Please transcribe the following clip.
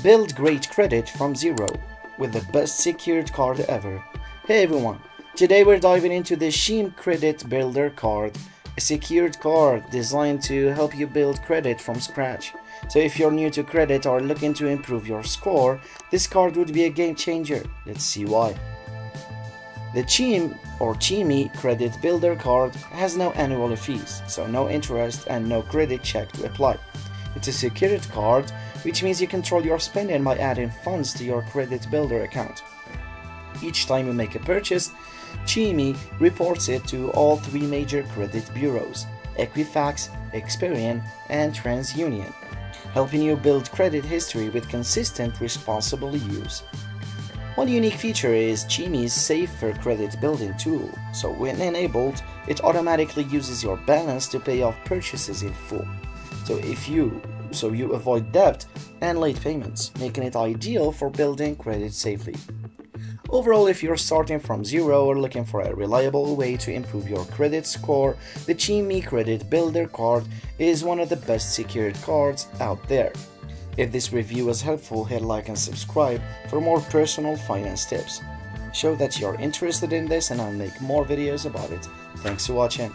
Build great credit from zero with the best secured card ever. Hey everyone, today we're diving into the Chime Credit Builder card, a secured card designed to help you build credit from scratch. So if you're new to credit or looking to improve your score, this card would be a game changer. Let's see why. The Chime or Chime Credit Builder card has no annual fees, so no interest and no credit check to apply. It's a secured card, which means you control your spending by adding funds to your Credit Builder account. Each time you make a purchase, Chime reports it to all three major credit bureaus, Equifax, Experian, and TransUnion, helping you build credit history with consistent, responsible use. One unique feature is Chime's safer credit building tool, so when enabled, it automatically uses your balance to pay off purchases in full. So you avoid debt and late payments, making it ideal for building credit safely. Overall, if you're starting from zero or looking for a reliable way to improve your credit score, the Chime Credit Builder card is one of the best secured cards out there. If this review was helpful, hit like and subscribe for more personal finance tips. Show that you're interested in this and I'll make more videos about it. Thanks for watching.